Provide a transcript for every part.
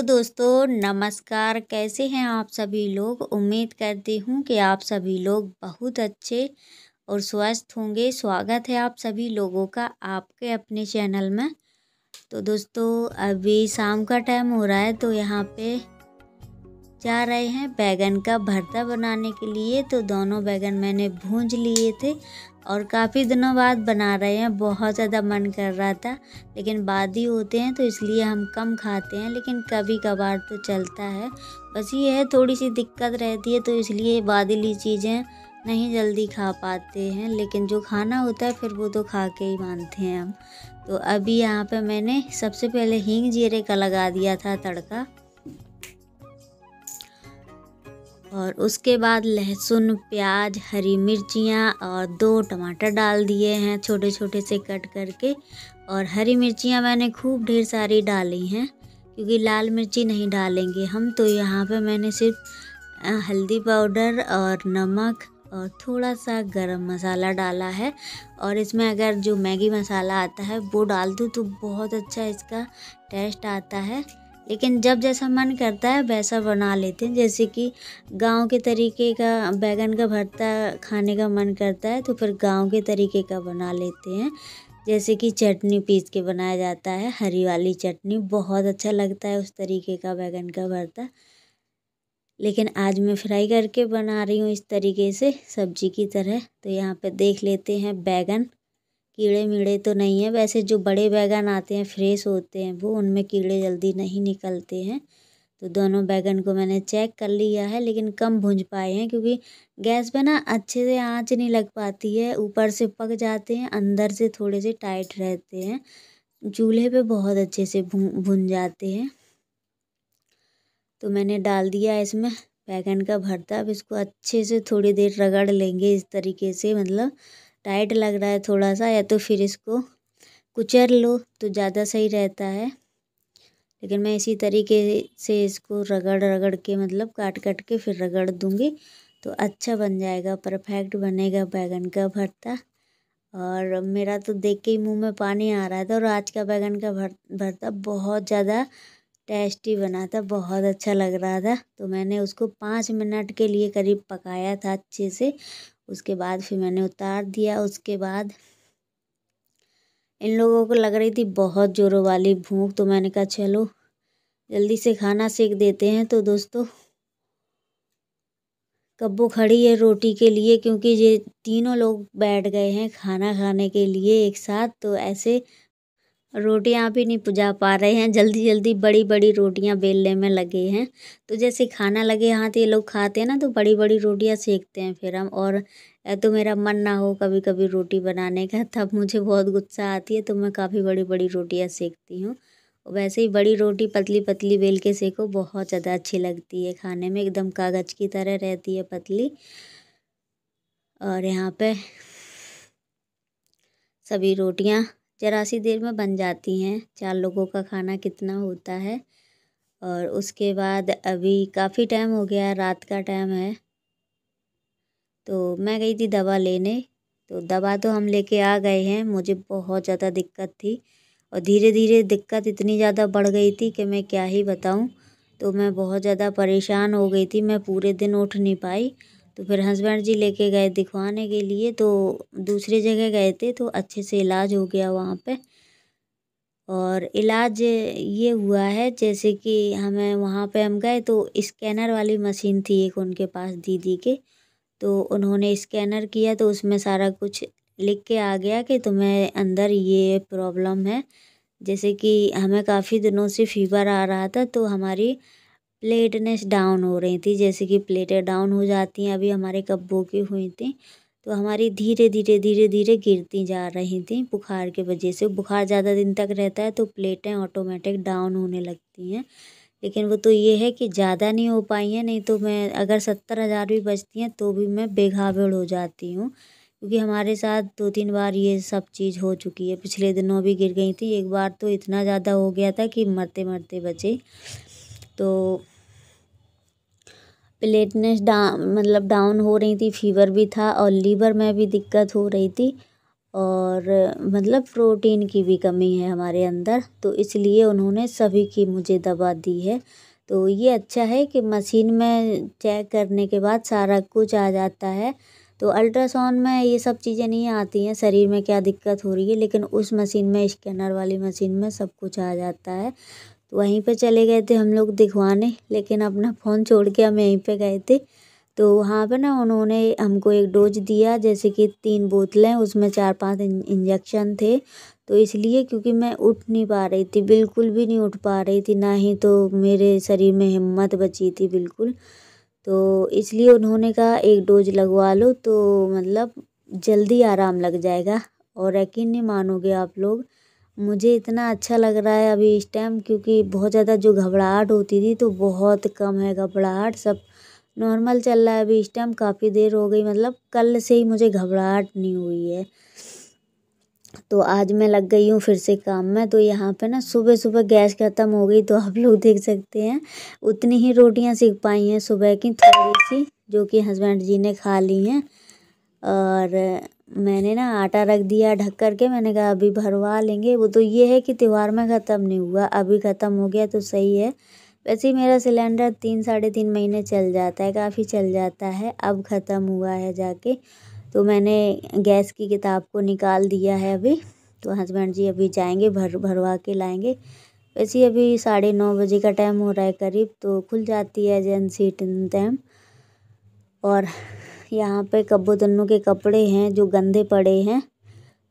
दोस्तों नमस्कार। कैसे हैं आप सभी लोग। उम्मीद करती हूँ कि आप सभी लोग बहुत अच्छे और स्वस्थ होंगे। स्वागत है आप सभी लोगों का आपके अपने चैनल में। तो दोस्तों अभी शाम का टाइम हो रहा है, तो यहाँ पे जा रहे हैं बैगन का भरता बनाने के लिए। तो दोनों बैगन मैंने भूंज लिए थे और काफ़ी दिनों बाद बना रहे हैं। बहुत ज़्यादा मन कर रहा था, लेकिन बादी होते हैं तो इसलिए हम कम खाते हैं, लेकिन कभी कभार तो चलता है। बस ये है थोड़ी सी दिक्कत रहती है, तो इसलिए बादीली चीज़ें नहीं जल्दी खा पाते हैं, लेकिन जो खाना होता है फिर वो तो खा के ही मानते हैं हम। तो अभी यहाँ पे मैंने सबसे पहले हींग जीरे का लगा दिया था तड़का, और उसके बाद लहसुन, प्याज, हरी मिर्चियाँ और 2 टमाटर डाल दिए हैं छोटे छोटे से कट करके। और हरी मिर्चियाँ मैंने खूब ढेर सारी डाली हैं, क्योंकि लाल मिर्ची नहीं डालेंगे हम। तो यहाँ पे मैंने सिर्फ हल्दी पाउडर और नमक और थोड़ा सा गरम मसाला डाला है। और इसमें अगर जो मैगी मसाला आता है वो डाल दूँ तो बहुत अच्छा इसका टेस्ट आता है। लेकिन जब जैसा मन करता है वैसा बना लेते हैं। जैसे कि गांव के तरीके का बैगन का भरता खाने का मन करता है तो फिर गांव के तरीके का बना लेते हैं। जैसे कि चटनी पीस के बनाया जाता है, हरी वाली चटनी, बहुत अच्छा लगता है उस तरीके का बैगन का भरता। लेकिन आज मैं फ्राई करके बना रही हूँ इस तरीके से सब्जी की तरह। तो यहाँ पे देख लेते हैं बैगन कीड़े मीड़े तो नहीं है। वैसे जो बड़े बैगन आते हैं फ्रेश होते हैं वो, उनमें कीड़े जल्दी नहीं निकलते हैं। तो दोनों बैगन को मैंने चेक कर लिया है, लेकिन कम भूंज पाए हैं क्योंकि गैस पे ना अच्छे से आंच नहीं लग पाती है। ऊपर से पक जाते हैं, अंदर से थोड़े से टाइट रहते हैं। चूल्हे पे बहुत अच्छे से भुन जाते हैं। तो मैंने डाल दिया इसमें बैगन का भरता। अब इसको अच्छे से थोड़ी देर रगड़ लेंगे इस तरीके से, मतलब टाइट लग रहा है थोड़ा सा, या तो फिर इसको कुचल लो तो ज़्यादा सही रहता है। लेकिन मैं इसी तरीके से इसको रगड़ रगड़ के, मतलब काट काट के फिर रगड़ दूँगी तो अच्छा बन जाएगा, परफेक्ट बनेगा बैगन का भरता। और मेरा तो देख के ही मुंह में पानी आ रहा था। और आज का बैगन का भरता बहुत ज़्यादा टेस्टी बना था, बहुत अच्छा लग रहा था। तो मैंने उसको 5 मिनट के लिए करीब पकाया था अच्छे से। उसके बाद फिर मैंने उतार दिया। उसके बाद इन लोगों को लग रही थी बहुत जोरों वाली भूख, तो मैंने कहा चलो जल्दी से खाना सेक देते हैं। तो दोस्तों कब्बो खड़ी है रोटी के लिए, क्योंकि ये तीनों लोग बैठ गए हैं खाना खाने के लिए एक साथ। तो ऐसे रोटियां भी नहीं पुजा पा रहे हैं, जल्दी जल्दी बड़ी बड़ी रोटियां बेलने में लगे हैं। तो जैसे खाना लगे हाथ ये लोग खाते हैं ना, तो बड़ी बड़ी रोटियां सेकते हैं फिर हम। और तो मेरा मन ना हो कभी कभी रोटी बनाने का, तब मुझे बहुत गुस्सा आती है, तो मैं काफ़ी बड़ी बड़ी रोटियां सेकती हूँ। वैसे ही बड़ी रोटी पतली पतली बेल के सेको, बहुत ज़्यादा अच्छी लगती है खाने में, एकदम कागज़ की तरह रहती है पतली। और यहाँ पे सभी रोटियां ज़रा सी देर में बन जाती हैं। 4 लोगों का खाना कितना होता है। और उसके बाद अभी काफ़ी टाइम हो गया, रात का टाइम है, तो मैं गई थी दवा लेने। तो दवा तो हम लेके आ गए हैं। मुझे बहुत ज़्यादा दिक्कत थी, और धीरे धीरे दिक्कत इतनी ज़्यादा बढ़ गई थी कि मैं क्या ही बताऊं। तो मैं बहुत ज़्यादा परेशान हो गई थी, मैं पूरे दिन उठ नहीं पाई। तो फिर हस्बैंड जी लेके गए दिखवाने के लिए। तो दूसरी जगह गए थे, तो अच्छे से इलाज हो गया वहाँ पे। और इलाज ये हुआ है, जैसे कि हमें वहाँ पे हम गए तो स्कैनर वाली मशीन थी एक उनके पास दीदी के। तो उन्होंने स्कैनर किया तो उसमें सारा कुछ लिख के आ गया कि तुम्हें अंदर ये प्रॉब्लम है। जैसे कि हमें काफ़ी दिनों से फीवर आ रहा था, तो हमारी प्लेटनेस डाउन हो रही थी। जैसे कि प्लेटें डाउन हो जाती हैं, अभी हमारे कब्बों की हुई थी, तो हमारी धीरे धीरे धीरे धीरे गिरती जा रही थी बुखार की वजह से। बुखार ज़्यादा दिन तक रहता है तो प्लेटें ऑटोमेटिक डाउन होने लगती हैं। लेकिन वो तो ये है कि ज़्यादा नहीं हो पाई हैं, नहीं तो मैं अगर 70,000 भी बचती हैं तो भी मैं बेघाबड़ हो जाती हूँ। क्योंकि हमारे साथ 2-3 बार ये सब चीज़ हो चुकी है। पिछले दिनों भी गिर गई थी, एक बार तो इतना ज़्यादा हो गया था कि मरते मरते बचे। तो प्लेटनेस मतलब डाउन हो रही थी, फीवर भी था, और लीवर में भी दिक्कत हो रही थी। और मतलब प्रोटीन की भी कमी है हमारे अंदर, तो इसलिए उन्होंने सभी की मुझे दवा दी है। तो ये अच्छा है कि मशीन में चेक करने के बाद सारा कुछ आ जाता है। तो अल्ट्रासाउंड में ये सब चीज़ें नहीं आती हैं, शरीर में क्या दिक्कत हो रही है, लेकिन उस मशीन में, स्कैनर वाली मशीन में सब कुछ आ जाता है। तो वहीं पे चले गए थे हम लोग दिखवाने, लेकिन अपना फ़ोन छोड़ के हम यहीं पे गए थे। तो वहाँ पे ना उन्होंने हमको एक डोज दिया, जैसे कि 3 बोतलें, उसमें 4-5 इंजेक्शन थे। तो इसलिए क्योंकि मैं उठ नहीं पा रही थी, बिल्कुल भी नहीं उठ पा रही थी, ना ही तो मेरे शरीर में हिम्मत बची थी बिल्कुल। तो इसलिए उन्होंने कहा एक डोज लगवा लो तो मतलब जल्दी आराम लग जाएगा। और यकीन नहीं मानोगे आप लोग, मुझे इतना अच्छा लग रहा है अभी इस टाइम, क्योंकि बहुत ज़्यादा जो घबराहट होती थी तो बहुत कम है घबराहट, सब नॉर्मल चल रहा है अभी इस टाइम। काफ़ी देर हो गई, मतलब कल से ही मुझे घबराहट नहीं हुई है। तो आज मैं लग गई हूँ फिर से काम में। तो यहाँ पे ना सुबह सुबह गैस ख़त्म हो गई, तो आप लोग देख सकते हैं उतनी ही रोटियाँ सेक पाई हैं सुबह की, थोड़ी सी, जो कि हस्बैंड जी ने खा ली हैं। और मैंने ना आटा रख दिया ढक कर के, मैंने कहा अभी भरवा लेंगे। वो तो ये है कि त्योहार में ख़त्म नहीं हुआ, अभी ख़त्म हो गया तो सही है। वैसे ही मेरा सिलेंडर 3-3.5 महीने चल जाता है, काफ़ी चल जाता है। अब ख़त्म हुआ है जाके, तो मैंने गैस की किताब को निकाल दिया है अभी। तो हस्बैंड जी अभी जाएंगे भरवा के लाएंगे। वैसे ही अभी 9:30 बजे का टाइम हो रहा है करीब, तो खुल जाती है एजेंसी टाइम। और यहाँ पे कब्बू तन्नू के कपड़े हैं जो गंदे पड़े हैं,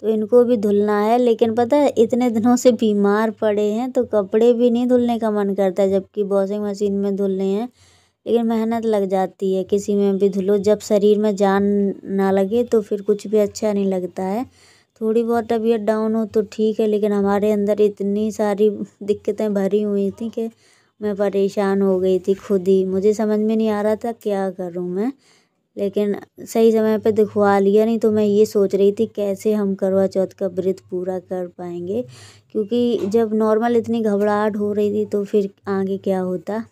तो इनको भी धुलना है। लेकिन पता है इतने दिनों से बीमार पड़े हैं तो कपड़े भी नहीं धुलने का मन करता, जबकि वॉशिंग मशीन में धुलने हैं। लेकिन मेहनत लग जाती है, किसी में भी धुलो, जब शरीर में जान ना लगे तो फिर कुछ भी अच्छा नहीं लगता है। थोड़ी बहुत तबीयत डाउन हो तो ठीक है, लेकिन हमारे अंदर इतनी सारी दिक्कतें भरी हुई थी कि मैं परेशान हो गई थी खुद ही। मुझे समझ में नहीं आ रहा था क्या करूं मैं, लेकिन सही समय पे दिखवा लिया। नहीं तो मैं ये सोच रही थी कैसे हम करवा चौथ का व्रत पूरा कर पाएंगे, क्योंकि जब नॉर्मल इतनी घबराहट हो रही थी तो फिर आगे क्या होता।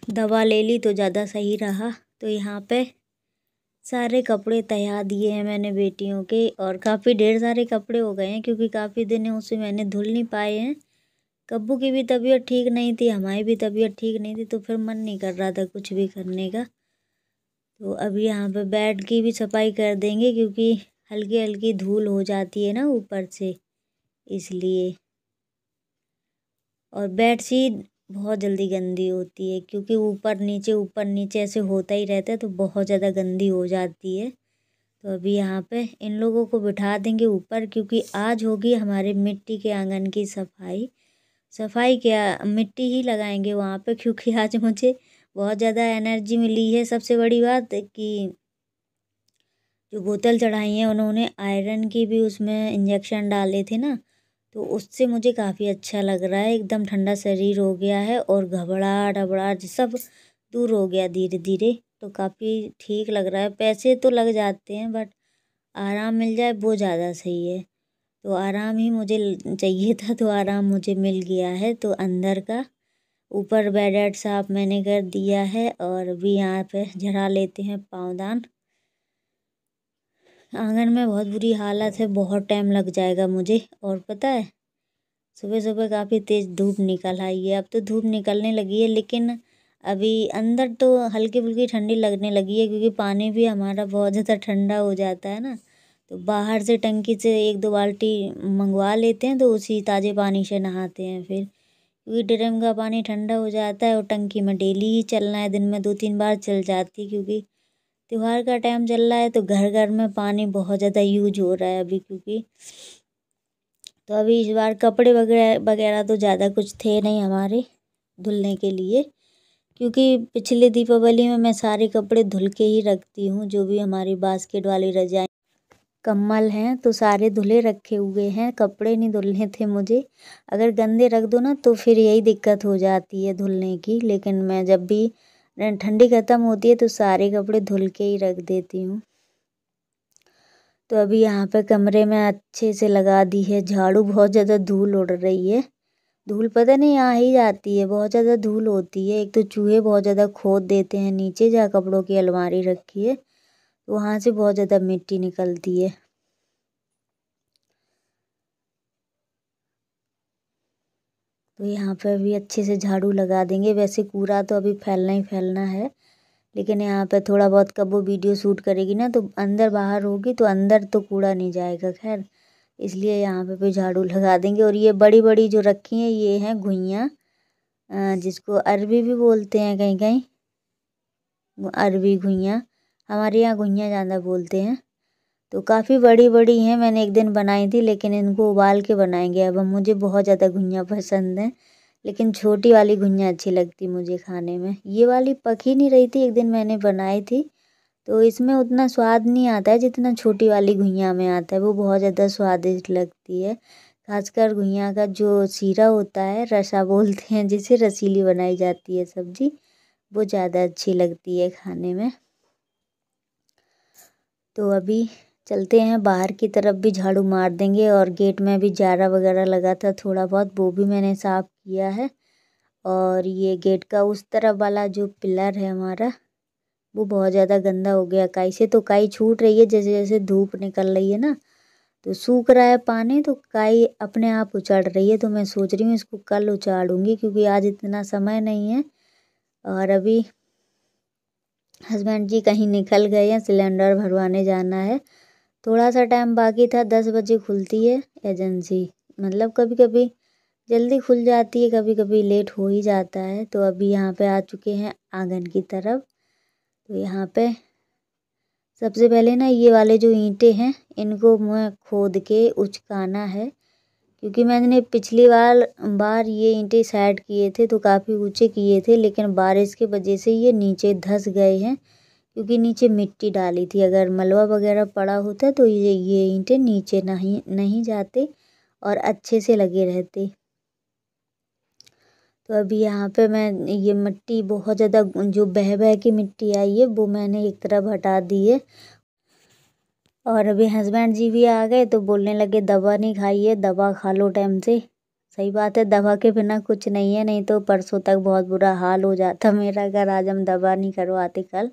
दवा ले ली तो ज़्यादा सही रहा। तो यहाँ पे सारे कपड़े तैयार दिए हैं मैंने बेटियों के, और काफ़ी ढेर सारे कपड़े हो गए हैं क्योंकि काफ़ी दिनों से मैंने धुल नहीं पाए हैं। कब्बू की भी तबीयत ठीक नहीं थी, हमारी भी तबीयत ठीक नहीं थी, तो फिर मन नहीं कर रहा था कुछ भी करने का। तो अभी यहाँ पे बेड की भी सफाई कर देंगे, क्योंकि हल्की हल्की धूल हो जाती है ना ऊपर से, इसलिए। और बेडशीट बहुत जल्दी गंदी होती है, क्योंकि ऊपर नीचे ऐसे होता ही रहता है, तो बहुत ज़्यादा गंदी हो जाती है। तो अभी यहाँ पे इन लोगों को बिठा देंगे ऊपर, क्योंकि आज होगी हमारे मिट्टी के आंगन की सफाई। सफाई क्या, मिट्टी ही लगाएंगे वहाँ पे, क्योंकि आज मुझे बहुत ज़्यादा एनर्जी मिली है। सबसे बड़ी बात कि जो बोतल चढ़ाई है उन्होंने आयरन की भी, उसमें इंजेक्शन डाले थे ना, तो उससे मुझे काफ़ी अच्छा लग रहा है। एकदम ठंडा शरीर हो गया है, और घबराहट अबड़ाहट सब दूर हो गया धीरे धीरे। तो काफ़ी ठीक लग रहा है। पैसे तो लग जाते हैं, बट आराम मिल जाए वो ज़्यादा सही है। तो आराम ही मुझे चाहिए था, तो आराम मुझे मिल गया है। तो अंदर का ऊपर बेड साफ मैंने कर दिया है, और अभी यहाँ पे झड़ा लेते हैं पाँवदान। आंगन में बहुत बुरी हालत है, बहुत टाइम लग जाएगा मुझे। और पता है सुबह सुबह काफ़ी तेज़ धूप निकल आई है, अब तो धूप निकलने लगी है, लेकिन अभी अंदर तो हल्की फुल्की ठंडी लगने लगी है, क्योंकि पानी भी हमारा बहुत ज़्यादा ठंडा हो जाता है ना। तो बाहर से टंकी से 1-2 बाल्टी मंगवा लेते हैं, तो उसी ताज़े पानी से नहाते हैं फिर, क्योंकि ड्रम का पानी ठंडा हो जाता है। और टंकी में डेली ही चलना है, दिन में 2-3 बार चल जाती है, क्योंकि त्योहार का टाइम चल रहा है, तो घर घर में पानी बहुत ज़्यादा यूज हो रहा है अभी, क्योंकि तो अभी इस बार कपड़े वगैरह वगैरह तो ज़्यादा कुछ थे नहीं हमारे धुलने के लिए, क्योंकि पिछले दीपावली में मैं सारे कपड़े धुल के ही रखती हूँ। जो भी हमारी बास्केट वाली रजाई कम्बल हैं तो सारे धुले रखे हुए हैं, कपड़े नहीं धुलने थे मुझे। अगर गंदे रख दो ना तो फिर यही दिक्कत हो जाती है धुलने की। लेकिन मैं जब भी ठंडी ख़त्म होती है तो सारे कपड़े धुल के ही रख देती हूँ। तो अभी यहाँ पे कमरे में अच्छे से लगा दी है झाड़ू। बहुत ज़्यादा धूल उड़ रही है, धूल पता नहीं आ ही जाती है, बहुत ज़्यादा धूल होती है। एक तो चूहे बहुत ज़्यादा खोद देते हैं नीचे जहाँ कपड़ों की अलमारी रखी है, तो वहाँ से बहुत ज़्यादा मिट्टी निकलती है। तो यहाँ पे अभी अच्छे से झाड़ू लगा देंगे। वैसे कूड़ा तो अभी फैलना ही फैलना है, लेकिन यहाँ पे थोड़ा बहुत कब वो वीडियो शूट करेगी ना तो अंदर बाहर होगी तो अंदर तो कूड़ा नहीं जाएगा, खैर इसलिए यहाँ पे भी झाड़ू लगा देंगे। और ये बड़ी बड़ी जो रखी हैं ये हैं घुइयाँ, जिसको अरबी भी बोलते हैं कहीं कहीं, अरबी घुइयाँ। हमारे यहाँ घुइयाँ ज़्यादा बोलते हैं। तो काफ़ी बड़ी बड़ी हैं, मैंने एक दिन बनाई थी, लेकिन इनको उबाल के बनाएंगे अब। मुझे बहुत ज़्यादा घुइयाँ पसंद हैं, लेकिन छोटी वाली घुइयाँ अच्छी लगती मुझे खाने में। ये वाली पक ही नहीं रही थी, एक दिन मैंने बनाई थी तो इसमें उतना स्वाद नहीं आता है जितना छोटी वाली घुइयाँ में आता है। वो बहुत ज़्यादा स्वादिष्ट लगती है। खासकर घुइयाँ का जो सीरा होता है, रसा बोलते हैं जिसे, रसीली बनाई जाती है सब्जी, वो ज़्यादा अच्छी लगती है खाने में। तो अभी चलते हैं बाहर की तरफ, भी झाड़ू मार देंगे। और गेट में भी जारा वगैरह लगा था थोड़ा बहुत, वो भी मैंने साफ़ किया है। और ये गेट का उस तरफ वाला जो पिलर है हमारा, वो बहुत ज़्यादा गंदा हो गया काई से। तो काई छूट रही है जैसे जैसे धूप निकल रही है ना, तो सूख रहा है पानी, तो काई अपने आप उचड़ रही है। तो मैं सोच रही हूँ इसको कल उचाड़ूँगी, क्योंकि आज इतना समय नहीं है। और अभी हस्बैंड जी कहीं निकल गए हैं, सिलेंडर भरवाने जाना है। थोड़ा सा टाइम बाकी था, 10 बजे खुलती है एजेंसी। मतलब कभी कभी जल्दी खुल जाती है, कभी कभी लेट हो ही जाता है। तो अभी यहाँ पे आ चुके हैं आंगन की तरफ। तो यहाँ पे सबसे पहले ना ये वाले जो ईंटें हैं इनको मैं खोद के उचकाना है, क्योंकि मैंने पिछली बार ये ईंटें साइड किए थे तो काफ़ी ऊंचे किए थे, लेकिन बारिश की वजह से ये नीचे धंस गए हैं, क्योंकि नीचे मिट्टी डाली थी। अगर मलबा वगैरह पड़ा होता तो ये ईंटें नीचे नहीं जाते और अच्छे से लगे रहते। तो अभी यहाँ पे मैं ये मिट्टी बहुत ज़्यादा जो बह बह की मिट्टी आई है वो मैंने एक तरफ हटा दी है। और अभी हस्बैंड जी भी आ गए तो बोलने लगे दवा नहीं खाई है, दवा खा लो टाइम से। सही बात है, दवा के बिना कुछ नहीं है, नहीं तो परसों तक बहुत बुरा हाल हो जाता मेरा अगर आज हम दवा नहीं करवाते कल।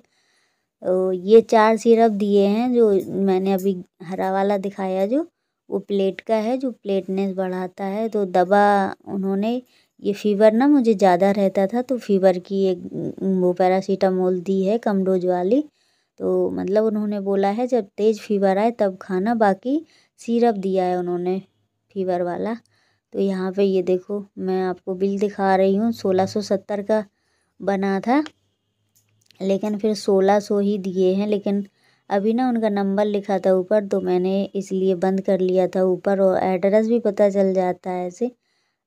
तो ये 4 सिरप दिए हैं, जो मैंने अभी हरा वाला दिखाया जो, वो प्लेट का है, जो प्लेटनेस बढ़ाता है। तो दवा उन्होंने, ये फ़ीवर ना मुझे ज़्यादा रहता था तो फ़ीवर की एक वो पैरासीटामोल दी है कम डोज वाली। तो मतलब उन्होंने बोला है जब तेज़ फ़ीवर आए तब खाना, बाकी सिरप दिया है उन्होंने फ़ीवर वाला। तो यहाँ पे ये देखो मैं आपको बिल दिखा रही हूँ, 1670 का बना था, लेकिन फिर 1600 ही दिए हैं। लेकिन अभी ना उनका नंबर लिखा था ऊपर, तो मैंने इसलिए बंद कर लिया था ऊपर, और एड्रेस भी पता चल जाता है ऐसे,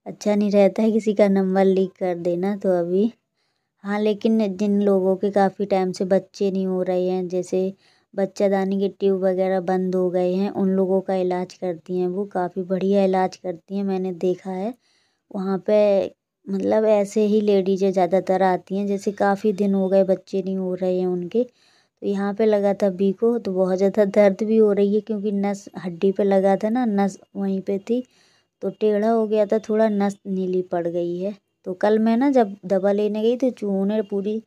अच्छा नहीं रहता है किसी का नंबर लीक कर देना। तो अभी हाँ, लेकिन जिन लोगों के काफ़ी टाइम से बच्चे नहीं हो रहे हैं, जैसे बच्चादानी के ट्यूब वगैरह बंद हो गए हैं, उन लोगों का इलाज करती हैं वो, काफ़ी बढ़िया इलाज करती हैं, मैंने देखा है वहाँ पे। मतलब ऐसे ही लेडीज़ें ज़्यादातर आती हैं, जैसे काफ़ी दिन हो गए बच्चे नहीं हो रहे हैं उनके। तो यहाँ पे लगा था बी को, तो बहुत ज़्यादा दर्द भी हो रही है, क्योंकि नस हड्डी पे लगा था ना, नस वहीं पे थी, तो टेढ़ा हो गया था थोड़ा, नस नीली पड़ गई है। तो कल मैं ना जब दवा लेने गई तो चूहों ने पूरी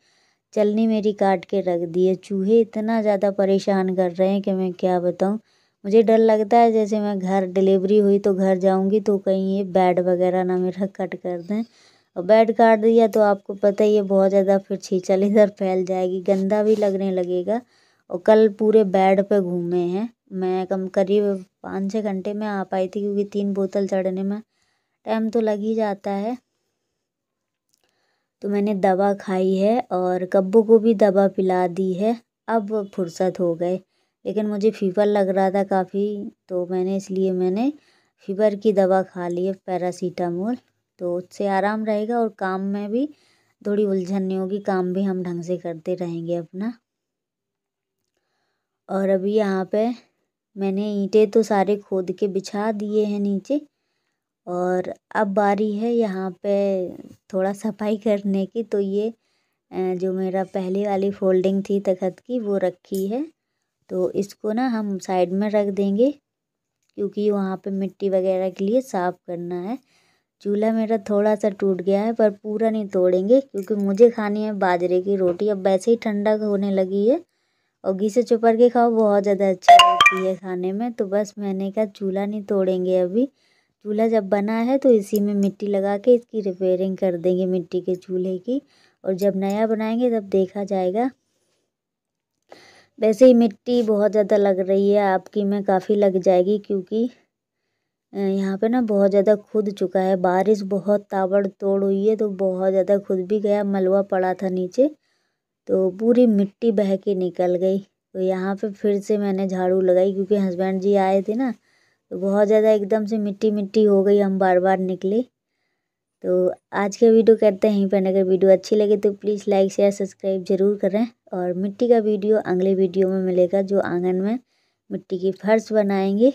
चलनी मेरी काट के रख दी है। चूहे इतना ज़्यादा परेशान कर रहे हैं कि मैं क्या बताऊँ। मुझे डर लगता है जैसे मैं घर डिलीवरी हुई तो घर जाऊँगी तो कहीं ये बेड वगैरह ना मेरा कट कर दें, और बेड काट दिया तो आपको पता ही है बहुत ज़्यादा फिर छींचल इधर फैल जाएगी, गंदा भी लगने लगेगा। और कल पूरे बेड पे घूमे हैं, मैं करीब 5-6 घंटे में आ पाई थी, क्योंकि 3 बोतल चढ़ने में टाइम तो लग ही जाता है। तो मैंने दवा खाई है और कब्बू को भी दवा पिला दी है, अब फुर्सत हो गए। लेकिन मुझे फ़ीवर लग रहा था काफ़ी, तो मैंने फ़ीवर की दवा खा ली है पैरासीटामोल, तो उससे आराम रहेगा और काम में भी थोड़ी उलझन नहीं होगी, काम भी हम ढंग से करते रहेंगे अपना। और अभी यहाँ पे मैंने ईंटें तो सारे खोद के बिछा दिए हैं नीचे, और अब बारी है यहाँ पे थोड़ा सफाई करने की। तो ये जो मेरा पहले वाली फोल्डिंग थी तखत की वो रखी है, तो इसको ना हम साइड में रख देंगे, क्योंकि वहाँ पे मिट्टी वगैरह के लिए साफ़ करना है। चूल्हा मेरा थोड़ा सा टूट गया है, पर पूरा नहीं तोड़ेंगे, क्योंकि मुझे खानी है बाजरे की रोटी। अब वैसे ही ठंडा होने लगी है और घी से चुपर के खाओ, बहुत ज़्यादा अच्छी लगती है खाने में। तो बस मैंने कहा चूल्हा नहीं तोड़ेंगे अभी, चूल्हा जब बना है तो इसी में मिट्टी लगा के इसकी रिपेयरिंग कर देंगे मिट्टी के चूल्हे की, और जब नया बनाएंगे तब देखा जाएगा। वैसे ही मिट्टी बहुत ज़्यादा लग रही है, आपकी में काफ़ी लग जाएगी, क्योंकि यहाँ पे ना बहुत ज़्यादा खुद चुका है, बारिश बहुत ताबड़तोड़ हुई है तो बहुत ज़्यादा खुद भी गया, मलबा पड़ा था नीचे तो पूरी मिट्टी बह के निकल गई। तो यहाँ पे फिर से मैंने झाड़ू लगाई, क्योंकि हस्बैंड जी आए थे ना, तो बहुत ज़्यादा एकदम से मिट्टी मिट्टी हो गई, हम बार बार निकले। तो आज का वीडियो करते हैं यहीं पर। अगर वीडियो अच्छी लगे तो प्लीज़ लाइक शेयर सब्सक्राइब ज़रूर करें। और मिट्टी का वीडियो अगले वीडियो में मिलेगा, जो आंगन में मिट्टी की फर्श बनाएंगे।